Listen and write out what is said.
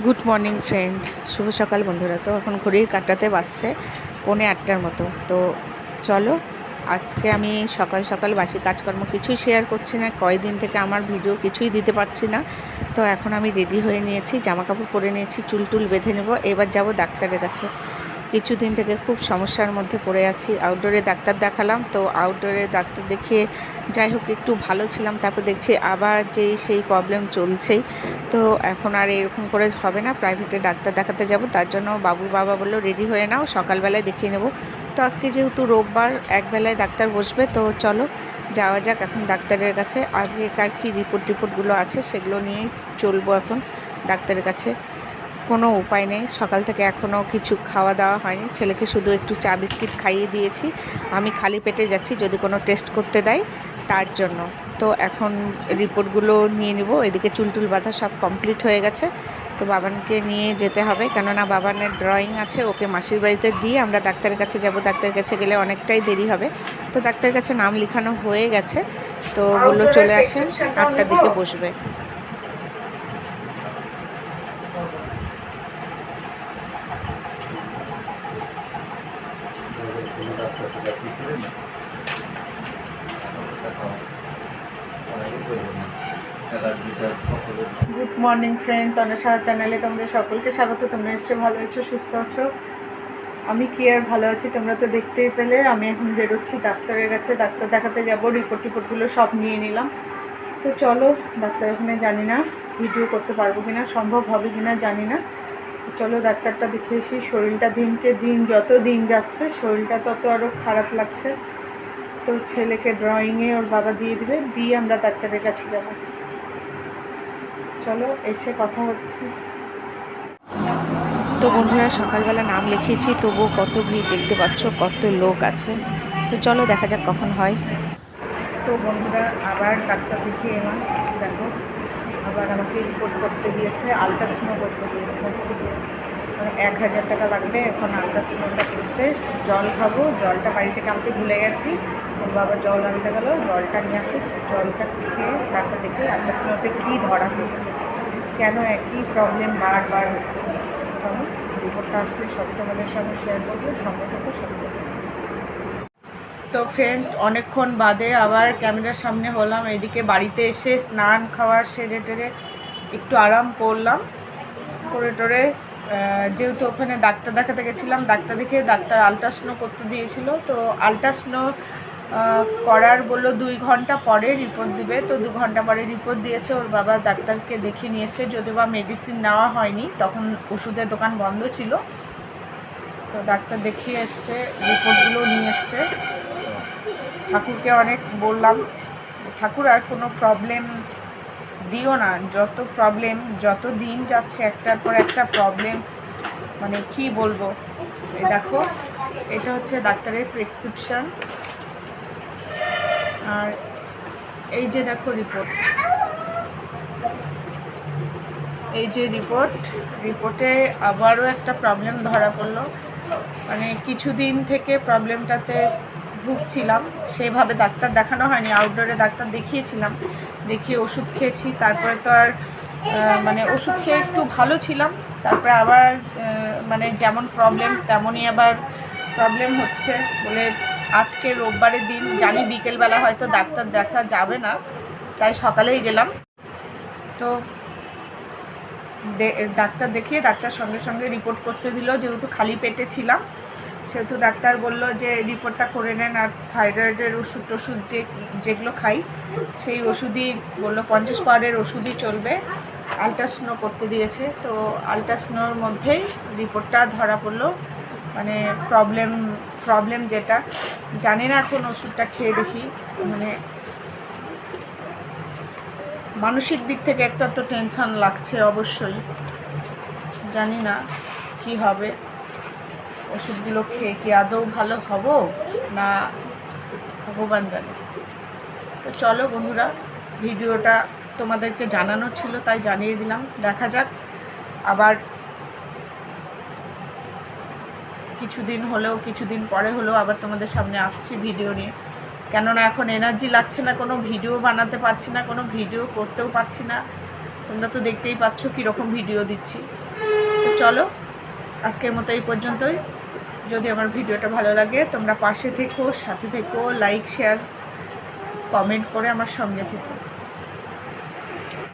Good morning friend, শুভ সকাল বন্ধুরা। তো এখন ঘড়ির কাঁটাতে বাজছে 7:45 মতো। তো চলো, আজকে আমি সকাল সকাল বাসি কাজকর্ম কিছুই শেয়ার করছি না, কয়েকদিন থেকে আমার ভিডিও কিছুই দিতে পারছি না। তো এখন আমি রেডি হয়ে নিয়েছি, জামা কাপড় পরে নিয়েছি, চুল টুল বেঁধে নেব, এবার যাব ডাক্তারের কাছে। কিছুদিন থেকে খুব সমস্যার মধ্যে পড়ে আছি। আউটডোরে ডাক্তার দেখালাম, তো আউটডোরে ডাক্তার দেখিয়ে যাই হোক একটু ভালো ছিলাম, তারপর দেখছি আবার সেই প্রবলেম চলছেই। তো এখন আর এরকম করে হবে না, প্রাইভেটে ডাক্তার দেখাতে যাব। তার জন্য বাবুর বাবা বললো রেডি হয়ে নাও, সকালবেলায় দেখিয়ে নেব। তো আজকে যেহেতু রোববার, একবেলায় ডাক্তার বসবে, তো চলো যাওয়া যাক এখন ডাক্তারের কাছে। আগেকার কি রিপোর্টগুলো আছে সেগুলো নিয়েই চলবো এখন ডাক্তারের কাছে। কোনো উপায় নেই, সকাল থেকে এখনও কিছু খাওয়া দাওয়া হয়নি, ছেলেকে শুধু একটু চা বিস্কিট খাইয়ে দিয়েছি। আমি খালি পেটে যাচ্ছি যদি কোনো টেস্ট করতে দেয় তার জন্য। তো এখন রিপোর্টগুলো নিয়ে নিব। এদিকে চুল টুল বাঁধা সব কমপ্লিট হয়ে গেছে। তো বাবানকে নিয়ে যেতে হবে, কেননা বাবানের ড্রয়িং আছে, ওকে মাসির বাড়িতে দিয়ে আমরা ডাক্তারের কাছে যাব। ডাক্তারের কাছে গেলে অনেকটাই দেরি হবে। তো ডাক্তারের কাছে নাম লেখানো হয়ে গেছে, তো বললো চলে আসেন, 8টার দিকে বসবে। গুড মর্নিং ফ্রেন্ড, তনসা চ্যানেলে তোমাদের সকলকে স্বাগত। তোমরা নিশ্চয়ই ভালো আছো, সুস্থ আছো। আমি কি আর ভালো আছি, তোমরা তো দেখতেই পেলে। আমি এখন বেরোচ্ছি ডাক্তারের কাছে, ডাক্তার দেখাতে যাব। রিপোর্টগুলো সব নিয়ে নিলাম। তো চলো ডাক্তার ওখানে, জানি না ভিডিও করতে পারবো কিনা, সম্ভব হবে কিনা জানি না। তো চলো ডাক্তারটা দেখে এসি। শরীরটা দিনকে দিন, যত দিন যাচ্ছে শরীরটা তত আরও খারাপ লাগছে। তো ছেলেকে ড্রয়িংয়ে ওর বাবা দিয়ে দিবে, দিয়ে আমরা ডাক্তারের কাছে যাব। চলো এসে কথা হচ্ছে। তো বন্ধুরা, সকালবেলা নাম লিখিয়েছি, তবুও কত ভিড় দেখতে পাচ্ছ, কত লোক আছে। তো চলো দেখা যাক কখন হয়। তো বন্ধুরা, আবার ডাক্তার দেখিয়ে এলাম। দেখো, আবার আমাকে রিপোর্ট করতে দিয়েছে, আলট্রাসাউন্ড করতে দিয়েছে। 1000 টাকা লাগবে এখন আলট্রাসাউন্ডটা করতে। জল খাবো, জলটা বাড়ি থেকে আনতে ভুলে গেছি। ওর বাবা জল আনতে গেল, জলটা নিয়ে আসুক, জলটা খেয়ে তারপর দেখি আলট্রাসাউন্ডে কী ধরা হয়েছে, কেন একই প্রবলেম বারবার হচ্ছে। চলো, রিপোর্টটা আসলে সব তোমাদের সঙ্গে শেয়ার করবো, সঙ্গে থাকো, সাথে থাকো। তো ফ্রেন্ড, অনেকক্ষণ বাদে আবার ক্যামেরার সামনে হলাম। এদিকে বাড়িতে এসে স্নান খাওয়ার সেরে টেরে একটু আরাম করলাম, করে টোরে যেহেতু ওখানে ডাক্তার দেখাতে গেছিলাম, ডাক্তার দেখে ডাক্তার আলট্রাসাউন্ড করতে দিয়েছিল। তো আলট্রাসাউন্ড করার বললো 2 ঘন্টা পরে রিপোর্ট দিবে। তো 2 ঘন্টা পরে রিপোর্ট দিয়েছে। ওর বাবা ডাক্তারকে দেখিয়ে নিয়ে এসে, যদিও বা মেডিসিন নেওয়া হয়নি, তখন ওষুধের দোকান বন্ধ ছিল। তো ডাক্তার দেখিয়ে এসছে, রিপোর্টগুলো নিয়ে এসছে। ঠাকুরকে অনেক বললাম, ঠাকুর আর কোনো প্রবলেম দিও না, যত দিন যাচ্ছে একটার পর একটা প্রবলেম, মানে কি বলবো। এই দেখো, এটা হচ্ছে ডাক্তারের প্রেসক্রিপশন, আর এই যে দেখো রিপোর্ট, এই যে রিপোর্টে আবারও একটা প্রবলেম ধরা পড়লো। মানে কিছুদিন থেকে প্রবলেমটাতে ভুগছিলাম, সেভাবে ডাক্তার দেখানো হয়নি, আউটডোরে ডাক্তার দেখিয়েছিলাম, দেখিয়ে ওষুধ খেয়েছি। তারপরে তো আর মানে ওষুধ খেয়ে একটু ভালো ছিলাম, তারপরে আবার মানে যেমন প্রবলেম তেমনই আবার প্রবলেম হচ্ছে বলে আজকে রোববারের দিন, জানি বিকেলবেলা হয়তো ডাক্তার দেখা যাবে না, তাই সকালেই গেলাম। তো ডাক্তার দেখিয়ে ডাক্তার সঙ্গে সঙ্গে রিপোর্ট করতে দিল। যেহেতু খালি পেটে ছিলাম, সেহেতু ডাক্তার বলল যে রিপোর্টটা করে নেন, আর থাইরয়েডের ওষুধ যেগুলো খাই সেই ওষুধই বললো, 50 পাওয়ারের ওষুধই চলবে। আলট্রাসাউন্ড করতে দিয়েছে। তো আলট্রাসাউন্ডের মধ্যেই রিপোর্টটা ধরা পড়লো, মানে প্রবলেম যেটা জানি না, এখন ওষুধটা খেয়ে দেখি। মানে মানসিক দিক থেকে একটা তো টেনশন লাগছে অবশ্যই, জানি না কি হবে। ওষুধগুলো খেয়ে কি আদৌ ভালো হব না ভগবান জানে। তো চলো বন্ধুরা, ভিডিওটা তোমাদেরকে জানানো ছিল তাই জানিয়ে দিলাম। দেখা যাক, আবার কিছুদিন পরে হলেও আবার তোমাদের সামনে আসছি ভিডিও নিয়ে। কেননা এখন এনার্জি লাগছে না, কোনো ভিডিও বানাতে পারছি না, কোনো ভিডিও করতেও পারছি না। তোমরা তো দেখতেই পাচ্ছ কীরকম ভিডিও দিচ্ছি। চলো আজকের মতো এই পর্যন্তই। যদি আমার ভিডিওটা ভালো লাগে তোমরা পাশে থেকো, সাথে থেকো, লাইক শেয়ার কমেন্ট করে আমার সঙ্গে থেকো।